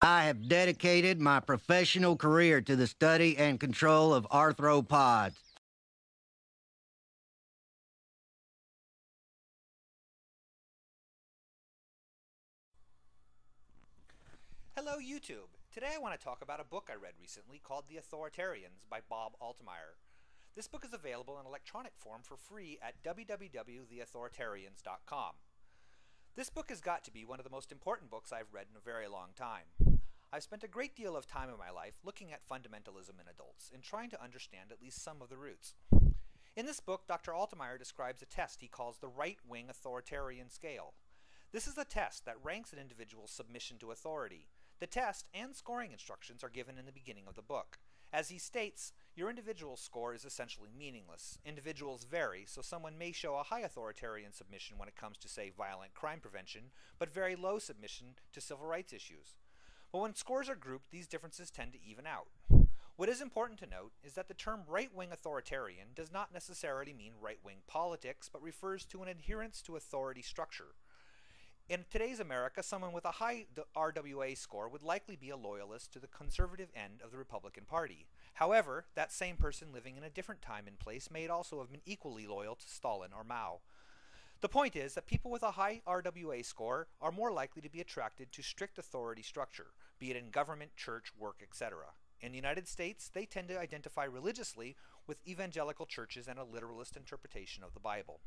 I have dedicated my professional career to the study and control of arthropods. Hello YouTube! Today I want to talk about a book I read recently called The Authoritarians by Bob Altemeyer. This book is available in electronic form for free at www.theauthoritarians.com. This book has got to be one of the most important books I've read in a very long time. I've spent a great deal of time in my life looking at fundamentalism in adults and trying to understand at least some of the roots. In this book, Dr. Altemeyer describes a test he calls the right-wing authoritarian scale. This is a test that ranks an individual's submission to authority. The test and scoring instructions are given in the beginning of the book. As he states, your individual score is essentially meaningless. Individuals vary, so someone may show a high authoritarian submission when it comes to, say, violent crime prevention, but very low submission to civil rights issues. But when scores are grouped, these differences tend to even out. What is important to note is that the term right-wing authoritarian does not necessarily mean right-wing politics, but refers to an adherence to authority structure. In today's America, someone with a high RWA score would likely be a loyalist to the conservative end of the Republican Party. However, that same person living in a different time and place may also have been equally loyal to Stalin or Mao. The point is that people with a high RWA score are more likely to be attracted to strict authority structure, be it in government, church, work, etc. In the United States, they tend to identify religiously with evangelical churches and a literalist interpretation of the Bible.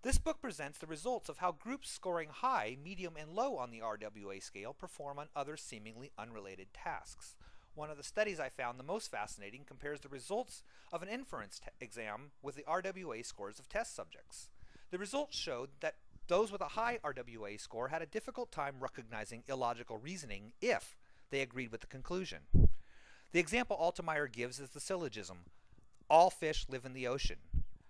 This book presents the results of how groups scoring high, medium, and low on the RWA scale perform on other seemingly unrelated tasks. One of the studies I found the most fascinating compares the results of an inference exam with the RWA scores of test subjects. The results showed that those with a high RWA score had a difficult time recognizing illogical reasoning if they agreed with the conclusion. The example Altemeyer gives is the syllogism, all fish live in the ocean.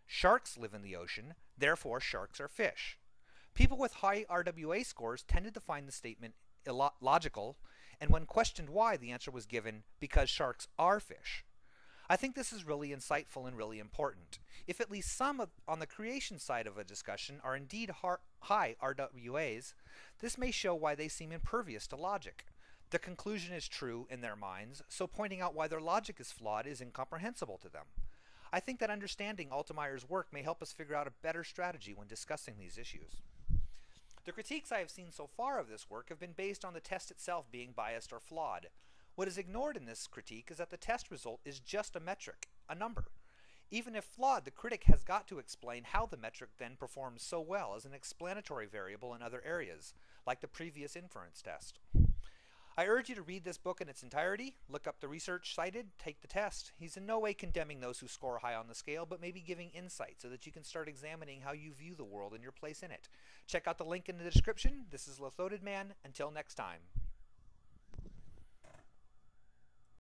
Sharks live in the ocean, therefore sharks are fish. People with high RWA scores tended to find the statement illogical, and when questioned why, the answer was given, because sharks are fish. I think this is really insightful and really important. If at least some on the creation side of a discussion are indeed high RWAs, this may show why they seem impervious to logic. The conclusion is true in their minds, so pointing out why their logic is flawed is incomprehensible to them. I think that understanding Altemeyer's work may help us figure out a better strategy when discussing these issues. The critiques I have seen so far of this work have been based on the test itself being biased or flawed. What is ignored in this critique is that the test result is just a metric, a number. Even if flawed, the critic has got to explain how the metric then performs so well as an explanatory variable in other areas, like the previous inference test. I urge you to read this book in its entirety, look up the research cited, take the test. He's in no way condemning those who score high on the scale, but maybe giving insight so that you can start examining how you view the world and your place in it. Check out the link in the description. This is Lothotted Man. Until next time.